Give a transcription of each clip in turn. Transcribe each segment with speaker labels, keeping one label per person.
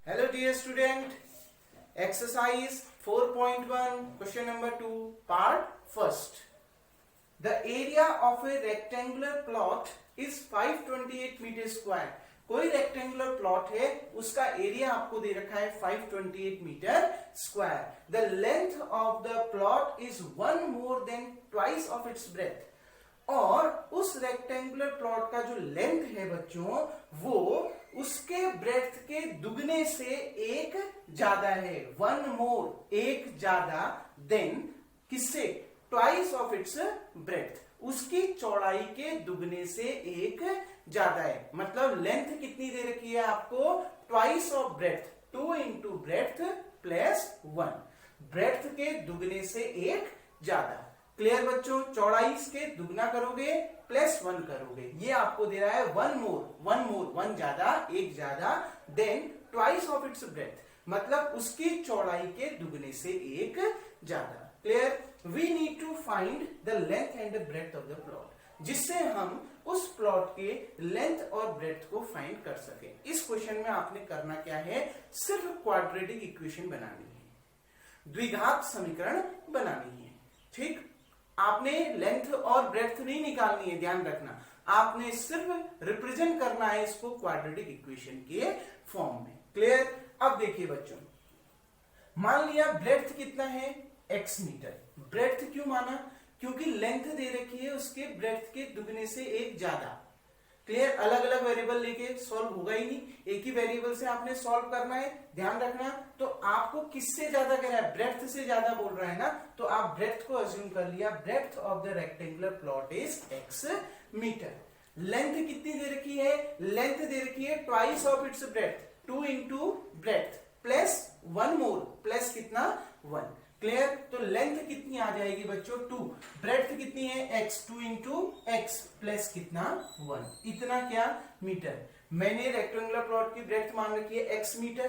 Speaker 1: Hello dear student, exercise 4.1 question number 2 part first. The area of a rectangular plot is 528 meter square. कोई rectangular plot है, उसका area आपको दे रखा है 528 metre square. The length of the plot is one more than twice of its breadth. और उस rectangular plot का जो लेंथ है बच्चों, वो उसके ब्रेथ के दुगने से एक ज्यादा है. वन मोर, एक ज्यादा, देन किससे? Twice of its breath. उसकी चौड़ाई के दुगने से एक ज्यादा है. मतलब लेंथ कितनी दे रखी है आपको? Twice of breadth. 2 into breadth plus 1. Breadth के दुगने से एक ज्यादा. क्लियर बच्चों? चौड़ाई के दुगना करोगे प्लस 1 करोगे. ये आपको दे रहा है वन मोर, वन ज्यादा, एक ज्यादा, then twice of its breadth. मतलब उसकी चौड़ाई के दुगने से एक ज्यादा. Clear? We need to find the length and the breadth of the plot, जिससे हम उस प्लॉट के लेंथ और ब्रेथ को फाइंड कर सके. इस क्वेश्चन में आपने करना क्या है? सिर्फ क्वाड्रेटिक इक्वेशन बनानी है, द्विघात समीकरण बनानी है. ठीक? आपने लेंथ और ब्रेथ नहीं निकालनी है, ध्यान रखना. आपने सिर्फ रिप्रेजेंट करना है इसको क्वाड्रेटिक इक्वेशन के फॉर्म में. क्लियर? अब देखिए बच्चों, मान लिया ब्रेथ कितना है? x metre. ब्रेथ क्यों माना? क्योंकि लेंथ दे रखी है उसके ब्रेथ के दुगने से एक ज्यादा. क्लियर? अलग अलग वेरिएबल लेके सॉल्व होगा ही नहीं, एक ही वेरिएबल से आपने सॉल्व करना है. ध्यान रखना. तो आपको किससे ज्यादा कह रहा है? ब्रेथ से ज्यादा बोल रहा है ना, तो आप ब्रेथ को अज्यूम कर लिया. Breadth of the rectangular plot is x metre. Length कितनी दे रखी है? लेंथ दे रखी है twice of its breadth. 2 into breadth plus 1 more, plus कितना? 1. क्लियर? तो लेंथ कितनी आ जाएगी बच्चों? 2. ब्रेथ कितनी है? x. 2 इंटू एक्स प्लस कितना? 1. इतना क्या? मीटर. मैंने रेक्टेंगुलर प्लॉट की ब्रेथ मान रखी है x मीटर,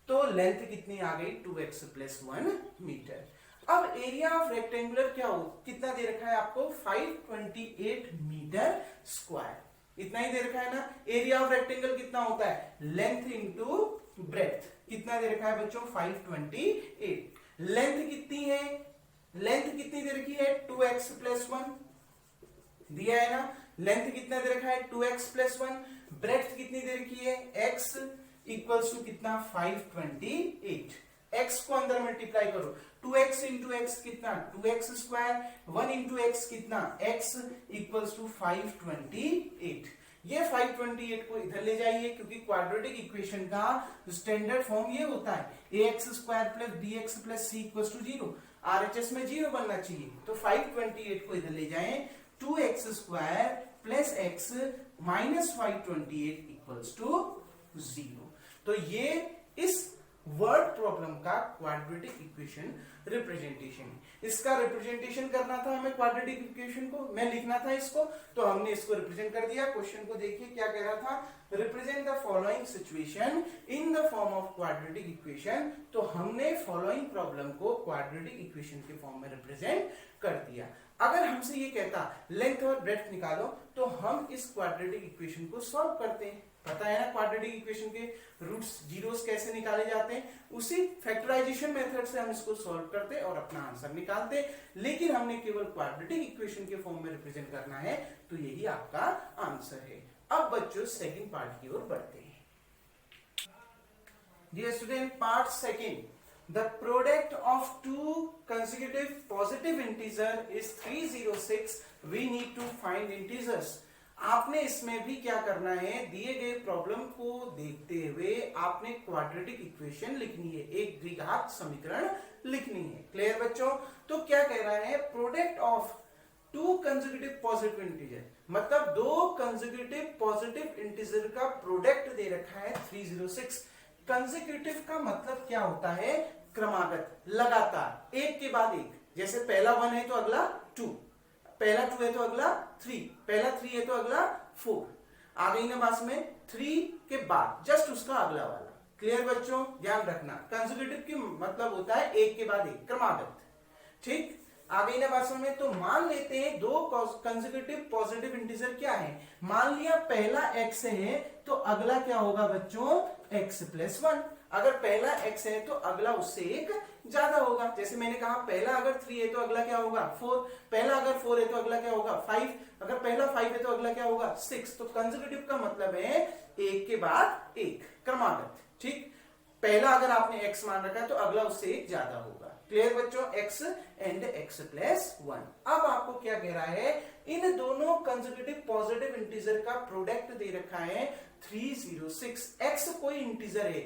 Speaker 1: तो लेंथ कितनी आ गई? 2x plus 1 metre. अब एरिया ऑफ रेक्टेंगुलर क्या हो? कितना दे रखा है आपको? 528 मीटर स्क्वायर. इतना ही दे रखा है ना. एरिया ऑफ रेक्टेंगल कितना होता है? Length into breadth. कितना दे रखा है बच्चों? 528. लेंथ कितनी है? लेंथ कितनी दे रखी है? 2x प्लस 1 दिया है ना. लेंथ कितना दे रखा है? 2x plus 1. ब्रेथ कितनी दे रखी है? x इक्वल्स टू कितना? 528. x को अंदर मल्टीप्लाई करो. 2x इंटू एक्स कितना? 2x square. 1 इंटू एक्स कितना? x equals to 528. ये 528 को इधर ले जाइए, क्योंकि क्वाड्रेटिक इक्वेशन का स्टैंडर्ड फॉर्म ये होता है ax square plus bx plus c equals to 0. RHS में 0 बनना चाहिए. तो 528 को इधर ले जाएं. 2x square plus x minus 528 equals to 0. तो ये इस वर्ड प्रॉब्लम का क्वाड्रेटिक इक्वेशन रिप्रेजेंटेशन है. इसका रिप्रेजेंटेशन करना था हमें क्वाड्रेटिक इक्वेशन को, मैं लिखना था इसको, तो हमने इसको रिप्रेजेंट कर दिया. क्वेश्चन को देखिए क्या कह रहा था? Represent the following situation in the form of quadratic equation. तो हमने फॉलोइंग प्रॉब्लम को क्वाड्रेटिक इक्वेशन के फॉर्म में रिप्रेजेंट कर दिया. अगर हमसे ये कहता लेंथ और ब्रेथ निकालो, तो हम इस क्वाड्रेटिक इक्वेशन को सॉल्व करते हैं. पता है ना क्वाड्रेटिक इक्वेशन के रूट्स, जीरोस कैसे निकाले जाते हैं. उसी फैक्टराइजेशन मेथड से हम इसको सॉल्व करते और अपना आंसर निकालते. लेकिन हमने केवल क्वाड्रेटिक इक्वेशन के फॉर्म में रिप्रेजेंट करना है, तो यही आपका आंसर है. अब बच्चों सेकंड पार्ट की ओर बढ़ते हैं. Dear student, part second. The product of two consecutive positive integer is 306. We need to find integers. आपने इसमें भी क्या करना है? दिए गए प्रॉब्लम को देखते हुए आपने क्वाड्रेटिक इक्वेशन लिखनी है, एक द्विघात समीकरण लिखनी है. क्लियर बच्चों? तो क्या कह रहा है? Product of to consecutive positive integer, मतलब दो कंसेक्यूटिव पॉजिटिव इंटीजर का प्रोडक्ट दे रखा है 306. कंसेक्यूटिव का मतलब क्या होता है? क्रमागत, लगातार, एक के बाद एक. जैसे पहला 1 है तो अगला 2, पहला 2 है तो अगला 3, पहला 3 है तो अगला 4. आ गई ना बात में? 3 के बाद जस्ट उसका अगला वाला. क्लियर बच्चों? ध्यान रखना, कंसेक्यूटिव की मतलब होता है एक के बाद एक, क्रमागत. ठीक? आ गई ना बात समझ में? तो मान लेते हैं दो कंसेक्यूटिव पॉजिटिव इंटीजर क्या है. मान लिया पहला x है, तो अगला क्या होगा बच्चों? x plus 1। अगर पहला x है तो अगला उससे एक ज्यादा होगा। जैसे मैंने कहा पहला अगर 3 है तो अगला क्या होगा 4, पहला अगर 4 है तो अगला क्या होगा 5, अगर पहला 5 है तो अगला क्या होगा 6। तो कंसेक्यूटिव का मतलब है एक के बाद एक, क्रमागत। ठीक, पहला अगर आपने x मान रखा है तो अगला उससे एक ज्यादा होगा। क्लियर बच्चों, x एंड x प्लस 1। अब आपको क्या कह रहा है, इन दोनों कंसेक्यूटिव पॉजिटिव इंटीजर का प्रोडक्ट दे रखा है 306। x कोई इंटीजर है,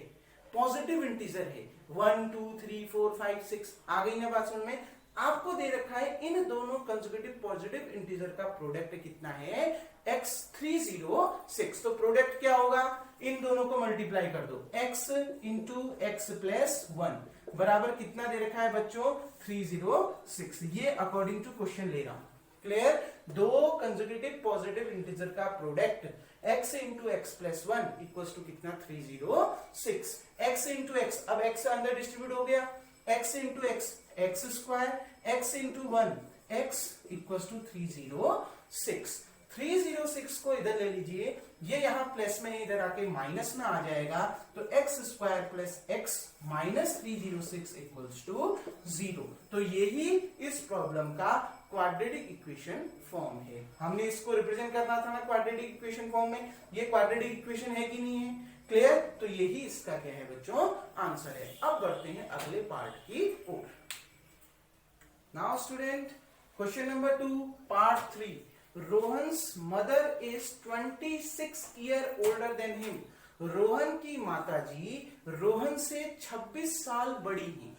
Speaker 1: पॉजिटिव इंटीजर है, 1 2 3 4 5 6। आ गई ना बात समझ में। आपको दे रखा है इन दोनों कंसेक्यूटिव पॉजिटिव इंटीजर का प्रोडक्ट कितना है x 306। तो प्रोडक्ट क्या होगा, इन दोनों को मल्टीप्लाई कर दो, x इंटू एक्स प्लस 1 बराबर कितना दे रखा है बच्चों 306। ये अकॉर्डिंग टू क्वेश्चन ले रहा हूं। क्लियर, दो कंसेक्यूटिव पॉजिटिव इंटीजर का product x into x plus 1 equals to कितना 306। x इंटू एक्स, अब x अंदर डिस्ट्रीब्यूट हो गया, x into x x square, x into 1 x equals to 306। 306 को इधर ले लीजिए, ये यहां प्लस में इधर आके माइनस में आ जाएगा, तो x square plus x minus 306 equals to 0। तो यही इस प्रॉब्लम का क्वाड्रेटिक इक्वेशन फॉर्म है। हमने इसको रिप्रेजेंट करना था ना क्वाड्रेटिक इक्वेशन फॉर्म में। ये क्वाड्रेटिक इक्वेशन है कि नहीं है, क्लियर। तो यही इसका क्या है बच्चों आंसर है। अब बढ़ते हैं अगले पार्ट की ओर। Now student, question number 2 part 3। Rohan's mother is 26 year older than him. Rohan की माताजी रोहन से 26 साल बड़ी हैं।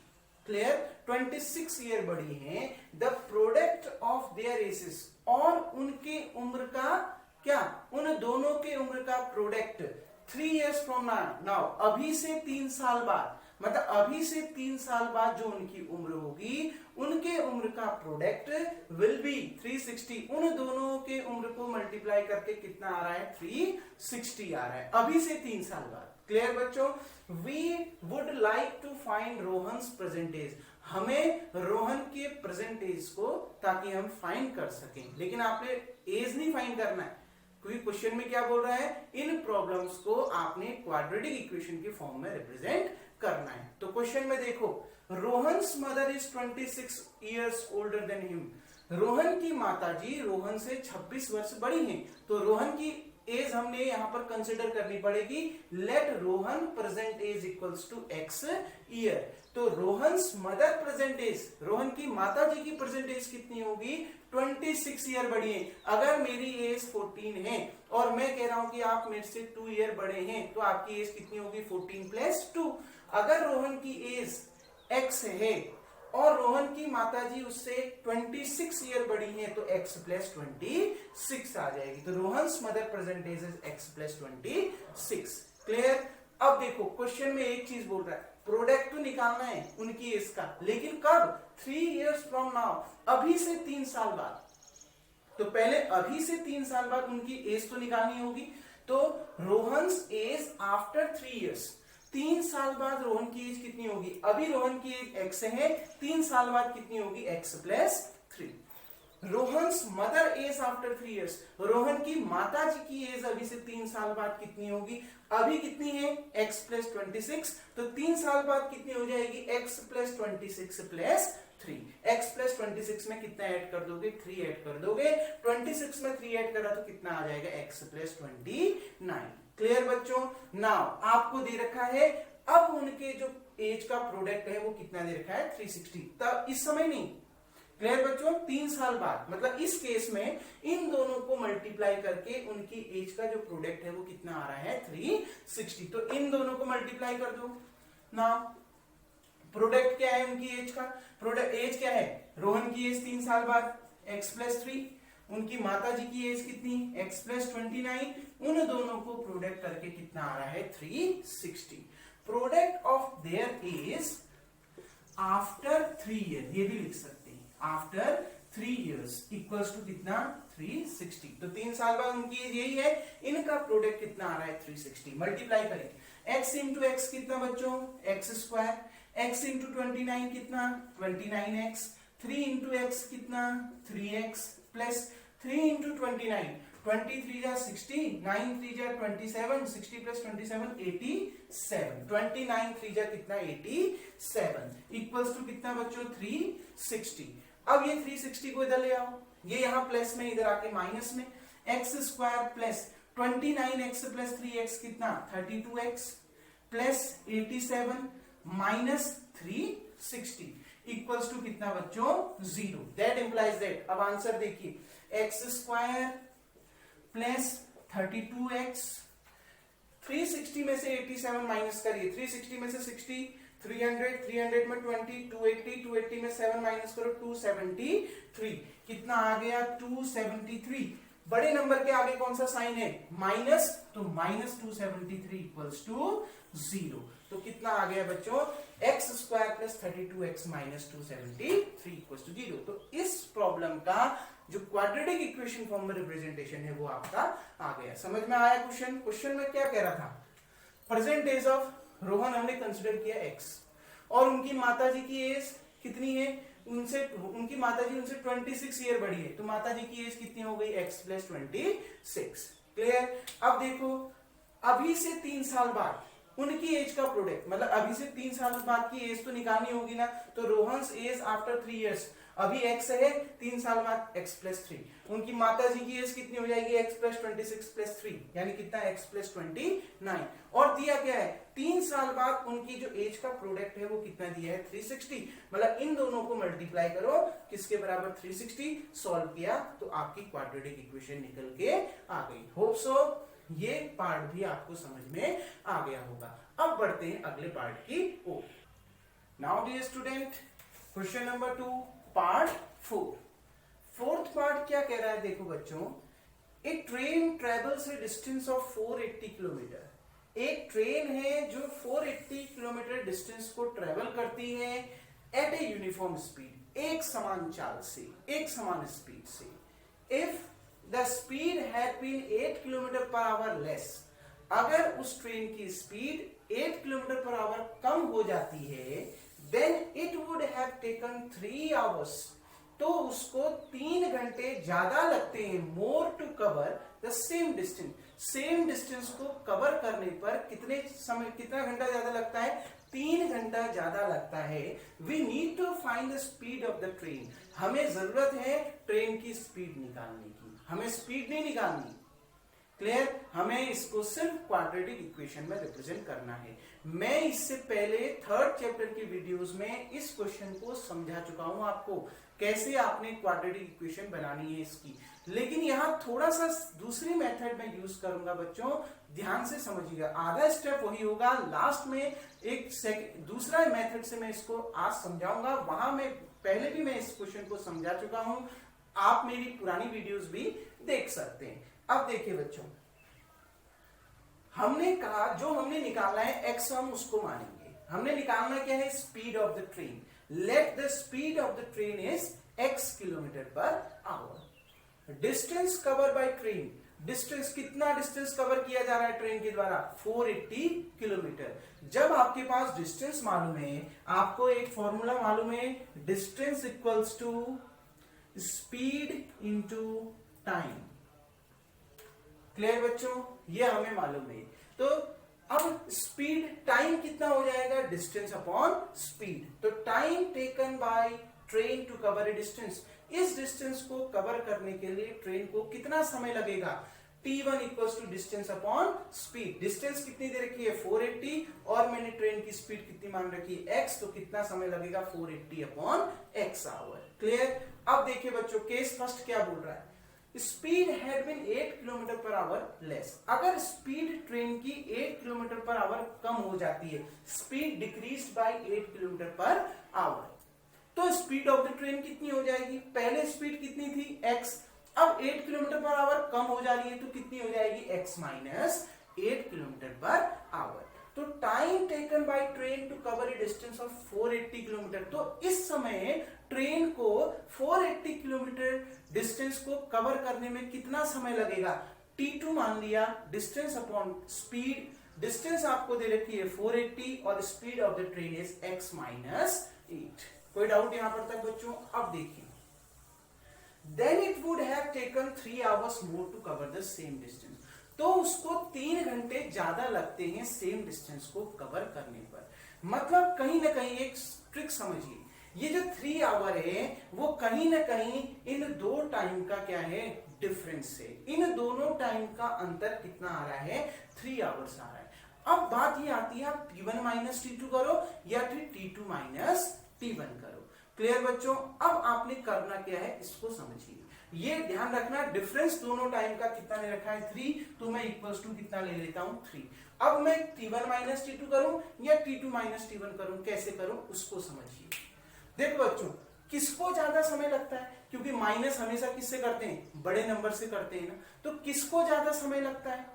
Speaker 1: क्लियर, 26 ईयर बड़ी हैं। The product of there edges, और उनके उम्र का क्या, उन दोनों के उम्र का प्रोडक्ट 3 years from now, अभी से 3 साल बाद, मतलब अभी से 3 साल बाद जो उनकी उम्र होगी, उनके उम्र का प्रोडक्ट विल बी 360। उन दोनों के उम्र को मल्टीप्लाई करके कितना आ रहा है 360 आ रहा है, अभी से 3 साल बाद। क्लियर बच्चों, we would like to find Rohan's present age. हमें रोहन के प्रेजेंट एज को ताकि हम फाइंड कर सकें, लेकिन आपने एज नहीं फाइंड करना है, क्योंकि क्वेश्चन में क्या बोल रहा है, इन प्रॉब्लम्स को आपने क्वाड्रेटिक इक्वेशन के फॉर्म में रिप्रेजेंट करना है। तो क्वेश्चन में देखो, Rohan's mother is 26 years older than him. Rohan की माताजी रोहन से 26 वर्ष बड़ी हैं। तो रोहन की एज हमने यहां पर कंसिडर करनी पड़ेगी। Let Rohan present age equals to x year. तो Rohan's mother present age, Rohan की माताजी की प्रेजेंट एज कितनी होगी 26 ईयर बड़ी है। अगर मेरी एज 14 है और मैं कह रहा हूं कि आप मेरे से 2 ईयर बड़े हैं, तो आपकी एज कितनी होगी 14 प्लस 2। अगर रोहन की एज x है और रोहन की माताजी उससे 26 ईयर बड़ी है, तो x प्लस 26 आ जाएगी। तो Rohan's mother present age is x plus 26। Clear. अब देखो क्वेश्चन में एक चीज बोल रहा है, प्रोडक्ट तो निकालना है उनकी एज का, लेकिन कब 3 years फ्रॉम नाउ, अभी से 3 साल बाद। तो पहले अभी से 3 साल बाद उनकी एज तो निकालनी होगी। तो रोहन्स एज आफ्टर 3 years, 3 साल बाद रोहन की एज कितनी होगी, अभी रोहन की एज x है, 3 साल बाद कितनी होगी x plus 3। Rohan's mother age after 3 years, Rohan की माताजी की एज अभी से 3 साल बाद कितनी होगी, अभी कितनी है x प्लस 26। तो 3 साल बाद कितनी हो जाएगी x plus 26 plus 3। x plus 26 में कितना ऐड कर दोगे 3 ऐड कर दोगे, 26 में 3 ऐड करा तो कितना आ जाएगा x प्लस 29। क्लियर बच्चों। नाउ आपको दे रखा है, अब उनके जो एज का प्रोडक्ट है वो कितना दे रखा है 360, तब इस समय नहीं। क्लियर बच्चों, 3 साल बाद, मतलब इस केस में इन दोनों को मल्टीप्लाई करके उनकी एज का जो प्रोडक्ट है वो कितना आ रहा है 360। तो इन दोनों को मल्टीप्लाई कर दो ना। प्रोडक्ट क्या है उनकी एज का, प्रोडक्ट एज क्या है, रोहन की एज 3 साल बाद x प्लस 3, उनकी माताजी की एज कितनी x प्लस 29, उन दोनों को प्रोडक्ट करके कितना आ रहा है 360। Product of their age after 3 year, ये भी लिख सकते हैं, आफ्टर 3 years इक्वल्स टू कितना 360। तो 3 साल बाद उनकी एज यही है, इनका प्रोडक्ट कितना आ रहा है 360। मल्टीप्लाई करें, x इंटू एक्स कितना बच्चों एक्स स्क्वायर, x इंटू 29 कितना 29x, 3 इंटू एक्स कितना 3x प्लस 3 इंटू 29, 23 जा 60, 9 3 जा 27, 60 प्लस 27 87, 29 3 जा कितना 87 इक्वल्स टू कितना बच्चों 360। अब ये 360 को इधर ले आओ, ये यहाँ प्लस में, इधर आके माइनस में, x square plus 29x plus 3x कितना 32x plus 87 minus 360 equals to कितना बच्चों 0। दैट इंप्लाइज दैट, अब आंसर देखिए एक्स स्क्वायर प्लस 32x, 360 में से 87 माइनस करिए, 360 में से 60, 300, 300 में 20, 280, 280 में 7 माइनस करो 273, कितना आ गया 273। बड़े नंबर के आगे कौन सा साइन है माइनस, तो माइनस 273 इक्वल्स टू 0। तो कितना आ गया बच्चों x square plus 32x minus 273 equals to 0। तो इस प्रॉब्लम का जो क्वाड्रेटिक इक्वेशन फॉर्म में रिप्रेजेंटेशन है वो आपका आ गया। समझ में आया क्वेश्चन? क्वेश्चन में क्या कह रहा था, प्रेजेंट एज ऑफ रोहन हमने कंसिडर किया x और उनकी माताजी की एज कितनी है, उनकी माताजी उनसे 26 ईयर बड़ी है, तो माताजी की एज कितनी हो गई x प्लस 26। क्लियर? अब देखो अभी से 3 साल बाद उनकी एज का प्रोडक्ट, मतलब अभी से 3 साल बाद की एज तो निकालनी होगी ना, तो रोहन्स एज आफ्टर 3 इयर्स, अभी x है 3 साल बाद x प्लस 3, उनकी माताजी की एज कितनी हो जाएगी x प्लस 26 प्लस 3 यानी कितना x प्लस 29, और दिया क्या है 3 साल बाद उनकी जो एज का प्रोडक्ट है वो कितना दिया है 360, मतलब इन दोनों को मल्टीप्लाई करो किसके बराबर 360, सॉल्व किया तो आपकी क्वाड्रेटिक इक्वेशन निकल के आ गई। होप सो ये पार्ट भी आपको समझ में आ गया होगा। अब बढ़ते हैं अगले पार्ट की ओर। Now dear student, question number 2 part 4। Fourth part क्या कह रहा है, देखो बच्चों, a train travels a distance of 480 kilometre. एक ट्रेन है जो 480 किलोमीटर डिस्टेंस को ट्रेवल करती है एट ए यूनिफॉर्म स्पीड, एक समान चाल से, एक समान स्पीड से। If the speed had been 8 kilometre per hour less, अगर उस ट्रेन की स्पीड 8 किलोमीटर पर आवर कम हो जाती है, then it would have taken 3 hours, तो उसको 3 घंटे ज्यादा लगते हैं, more to cover the same distance. Same distance को कवर करने पर कितने समय, कितना घंटा ज्यादा लगता है, 3 घंटा ज्यादा लगता है। We need to find the speed of the train, हमें जरूरत है ट्रेन की स्पीड निकालने की, हमें स्पीड नहीं निकालनी। क्लियर? हमें इसको सिर्फ क्वाड्रेटिक इक्वेशन में रिप्रेजेंट करना है। मैं इससे पहले 3rd चैप्टर की वीडियोस में इस क्वेश्चन को समझा चुका हूं आपको, कैसे आपने क्वाड्रेटिक इक्वेशन बनानी है इसकी, लेकिन यहां थोड़ा सा दूसरी मेथड में यूज करूंगा बच्चों, ध्यान से समझिएगा। आधा स्टेप वही होगा, लास्ट में एक दूसरा मेथड से मैं इसको आज समझाऊंगा। वहां में पहले भी मैं इस क्वेश्चन को समझा चुका हूं, आप मेरी पुरानी वीडियोस भी देख सकते हैं। अब देखिए बच्चों, हमने कहा जो हमने निकाला है x, हम उसको मानेंगे। हमने निकालना क्या है, speed of the train. Let the speed of the train is x kilometre per our. Distance cover by train, distance, कितना डिस्टेंस कवर किया जा रहा है ट्रेन के द्वारा, 480 किलोमीटर। जब आपके पास डिस्टेंस मालूम है, आपको एक फॉर्मूला मालूम है, distance equals to speed into time. Clear बच्चों? ये हमें मालूम है। तो अब स्पीड, टाइम कितना हो जाएगा, डिस्टेंस अपॉन स्पीड। तो time taken by train to cover a distance, इस डिस्टेंस को कवर करने के लिए ट्रेन को कितना समय लगेगा, t1 equals to distance upon speed. Distance कितनी दे रखी है 480 और मैंने ट्रेन की स्पीड कितनी मान रखी है x, तो कितना समय लगेगा 480 अपॉन x आवर। क्लियर? अब देखिए बच्चों, केस फर्स्ट क्या बोल रहा है, speed had been 8 kilometre per hour less. अगर स्पीड ट्रेन की 8 किलोमीटर पर आवर कम हो जाती है, speed decrease by 8 kilometre per hour, तो स्पीड ऑफ द ट्रेन कितनी हो जाएगी, पहले स्पीड कितनी थी x, अब 8 किलोमीटर पर आवर कम हो जा रही है तो कितनी हो जाएगी x minus 8 kilometre per hour. तो time taken by train to cover a distance of 480 kilometre, तो इस समय ट्रेन को 480 किलोमीटर डिस्टेंस को कवर करने में कितना समय लगेगा, t2 मान लिया, डिस्टेंस अपॉन स्पीड, डिस्टेंस आपको दे रखी है 480 और speed of the train is x minus 8। कोई डाउट यहां पर तक बच्चों? अब देखिए, then it would have taken 3 hours more to cover the same distance. तो उसको 3 घंटे ज्यादा लगते हैं सेम डिस्टेंस को कवर करने पर। मतलब कहीं ना कहीं एक ट्रिक समझिए, ये जो 3 आवर है वो कहीं ना कहीं इन दो टाइम का क्या है, डिफरेंस है। इन दोनों टाइम का अंतर कितना आ रहा है, 3 आवर्स आ रहा है। अब बात ये आती है, आप T1 माइनस T2 करो या फिर T2 माइनस T1 करो। क्लियर बच्चों? अब आपने करना क्या है, इसको समझिए। ये ध्यान रखना, डिफरेंस दोनों टाइम का कितना ले रखा है, 3, तो मैं इक्वल्स टू कितना ले लेता हूं, 3। अब मैं T1 माइनस T2 करूं या T2 माइनस T1 करूं, कैसे करूं उसको समझिए। देखो बच्चों, किसको ज्यादा समय लगता है, क्योंकि माइनस हमेशा किससे करते हैं, बड़े नंबर से करते हैं ना, तो किसको ज्यादा समय लगता है,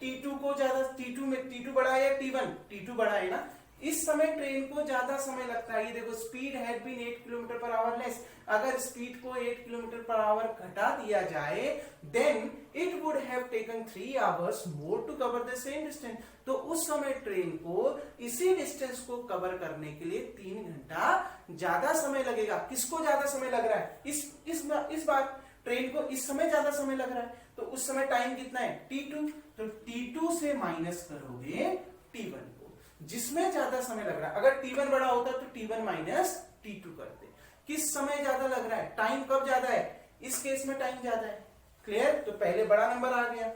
Speaker 1: T2 को ज्यादा। T2 बड़ा है या T1? T2 बड़ा है ना। इस समय ट्रेन को ज्यादा समय लगता है। ये देखो, speed had been 8 kilometre per hour less. अगर स्पीड को 8 किलोमीटर पर आवर घटा दिया जाए, then it would have taken 3 hours more to cover the same distance. तो उस समय ट्रेन को इसी डिस्टेंस को कवर करने के लिए 3 घंटा ज्यादा समय लगेगा। किसको ज्यादा समय लग रहा है, इस बार ट्रेन को इस समय ज्यादा समय लग रहा है, तो उस समय टाइम कितना है, T2। तो T2 से माइनस करोगे T1 को, जिसमें ज्यादा समय लग रहा है। अगर T1 बड़ा होता तो T1 माइनस T2 करते। किस समय ज्यादा लग रहा है, टाइम कब ज्यादा है, इस केस में टाइम ज्यादा है। क्लियर? तो पहले बड़ा नंबर आ गया,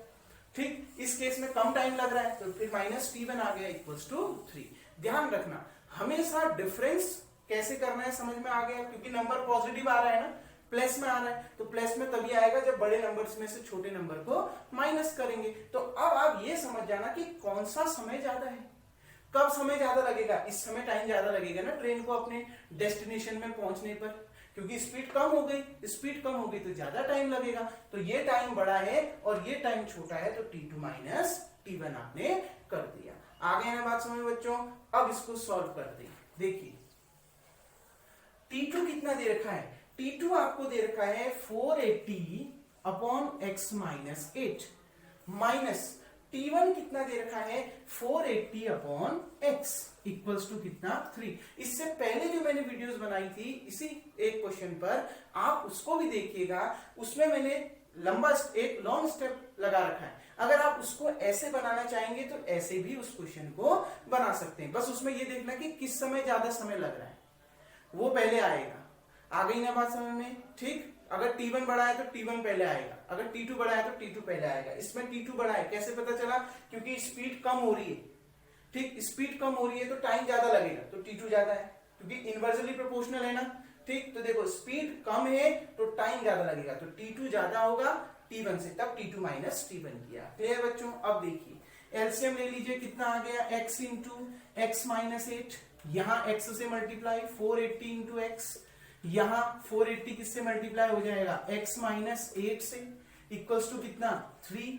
Speaker 1: ठीक। इस केस में कम टाइम लग रहा है, तो फिर माइनस T1 आ गया इक्वल्स टू 3। ध्यान रखना, हमेशा डिफरेंस कैसे करना है समझ में आ गया, क्योंकि नंबर पॉजिटिव आ रहा है ना, प्लस में आ रहा है, तो प्लस में तभी आएगा जब बड़े नंबर्स में से छोटे नंबर को माइनस करेंगे। तो अब आप ये समझ जाना कि कौन सा समय ज्यादा है, कब समय ज्यादा लगेगा। इस समय टाइम ज्यादा लगेगा ना ट्रेन को अपने डेस्टिनेशन में पहुंचने पर, क्योंकि स्पीड कम हो गई तो ज्यादा टाइम लगेगा। तो ये टाइम बड़ा है और ये टाइम छोटा है, तो T2 माइनस T1 आपने कर दिया। आ गए ना बात समझ में बच्चों? अब इसको सॉल्व करते हैं। देखिए, T2 कितना दे रखा है, T2 आपको दे रखा है 480 upon x minus 8, minus T1 कितना दे रखा है, 480 अपॉन x इक्वल्स टू कितना, 3। इससे पहले जो मैंने वीडियोस बनाई थी इसी एक क्वेश्चन पर, आप उसको भी देखिएगा, उसमें मैंने एक लॉन्ग स्टेप लगा रखा है। अगर आप उसको ऐसे बनाना चाहेंगे तो ऐसे भी उस क्वेश्चन को बना सकते हैं। बस उसमें ये देखना कि किस समय ज्यादा समय लग रहा है, वो पहले आएगा। आ गई ना बात समझ में? ठीक। अगर T1 बड़ा है तो T1 पहले आएगा, अगर T2 बड़ा है तो T2 पहले आएगा। इसमें T2 बड़ा है, कैसे पता चला, क्योंकि स्पीड कम हो रही है। ठीक, स्पीड कम हो रही है तो टाइम ज्यादा लगेगा, तो T2 ज्यादा है, क्योंकि इनवर्सली प्रोपोर्शनल है ना। ठीक, तो देखो स्पीड कम है तो टाइम ज्यादा लगेगा, तो T2 ज्यादा होगा T1 से, तब T2 माइनस T1 किया। क्लियर बच्चों? अब देखिए, एलसीएम ले लीजिए, कितना आ गया, x इंटू एक्स माइनस 8, यहां x से मल्टीप्लाई 480 इंटू एक्स, यहां 480 किससे मल्टीप्लाई हो जाएगा, x माइनस 8 से, इक्वल्स टू कितना, 3।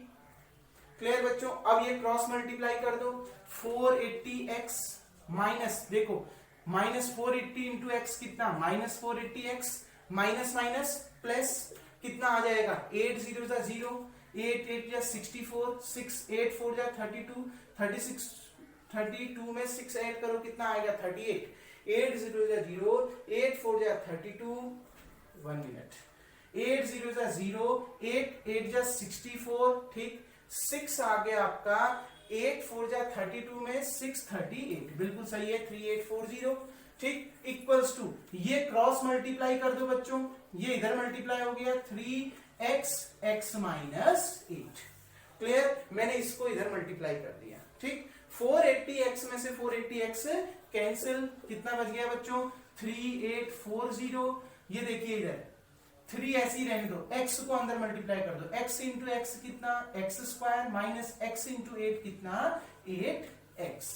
Speaker 1: क्लियर बच्चों? अब ये क्रॉस मल्टीप्लाई कर दो, 480x माइनस, देखो माइनस 480 इंटू एक्स कितना, minus 480x, minus minus plus कितना आ जाएगा, 8 0 जा 0, 8 8 जा 64, 6 8 4 जा 32, 36 32 में 6 ऐड करो कितना आएगा, 38, 8 0 जा 0, 8 4 जा 32, 1 मिनट, 8 0 जा 0, 8 8 जा 64, ठीक, 6 आ गया आपका, 8 4 जा 32 में 6 38, बिल्कुल सही है, 3840, ठीक, इक्वल्स टू, ये क्रॉस मल्टीप्लाई कर दो बच्चों, ये इधर मल्टीप्लाई हो गया, 3x x माइनस 8। क्लियर? मैंने इसको इधर मल्टीप्लाई कर दिया, ठीक। 480x में से 480x कैंसिल, कितना बच गया बच्चों, 3840। ये देखिए इधर 3 ऐसे ही रहने दो, x को अंदर मल्टीप्लाई कर दो, x इंटू एक्स कितना, x square minus x into 8 कितना, 8x।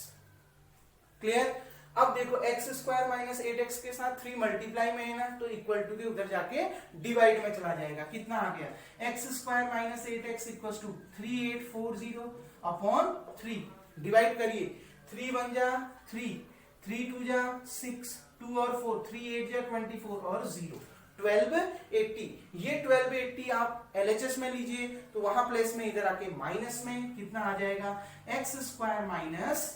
Speaker 1: क्लियर? अब देखो x स्क्वायर माइनस 8x के साथ 3 मल्टीप्लाई में है ना, तो इक्वल टू के उधर जाके डिवाइड में चला जाएगा, कितना आ गया, x square minus 8x equal to 3840 upon 3, divide करिए, 3 1 जा 3, 3 2 जा 6, 2 और 4, 3 8 जा 24 और 0, 1280। ये 1280 आप LHS में लीजिए तो वहां प्लस में, इधर आके माइनस में, कितना आ जाएगा, x square minus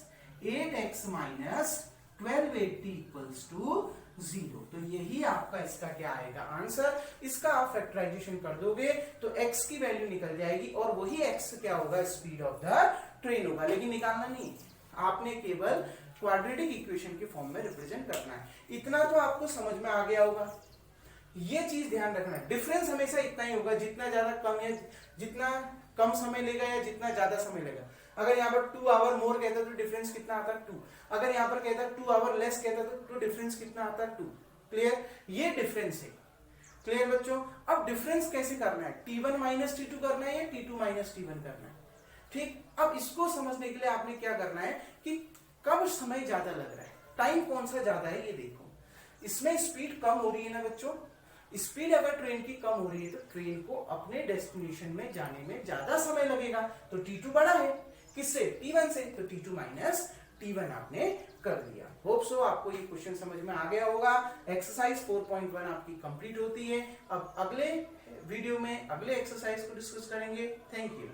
Speaker 1: 8x minus 1280 equals to 0। तो यही आपका इसका क्या आएगा आंसर। इसका आप फैक्टराइजेशन कर दोगे तो x की वैल्यू निकल जाएगी और वही x क्या होगा, स्पीड ऑफ द ट्रेन होगा। लेकिन निकालना नहीं, आपने केवल क्वाड्रेटिक इक्वेशन के फॉर्म में रिप्रेजेंट करना है। इतना तो आपको समझ में आ गया होगा। ये चीज ध्यान रखना, डिफरेंस हमेशा इतना ही होगा, जितना ज्यादा कम है, जितना कम समय लेगा या जितना ज्यादा समय लेगा। अगर यहाँ पर 2 आवर मोर कहता तो डिफरेंस कितना आता, 2। अगर यहाँ पर कहता 2 आवर लेस कहता तो डिफरेंस कितना आता, 2। क्लियर, ये डिफरेंस है। क्लियर बच्चों। अब डिफरेंस कैसे करना है, T1 माइनस T2 करना है या T2 माइनस T1 करना है। ठीक, अब इसको समझने के लिए आपने क्या करना है कि कब समय ज्यादा लग रहा है, टाइम कौन सा ज्यादा है ये देखो। इसमें स्पीड कम हो रही है ना बच्चों, स्पीड अगर ट्रेन की कम हो रही है तो ट्रेन को अपने डेस्टिनेशन में जाने में ज्यादा समय लगेगा। तो T2 बड़ा है किससे, T1 से, तो T2 माइनस T1 आपने कर दिया। होप सो आपको ये क्वेश्चन समझ में आ गया होगा। एक्सरसाइज 4.1 आपकी कंप्लीट होती है। अब अगले वीडियो में अगले एक्सरसाइज को डिस्कस करेंगे। Thank you.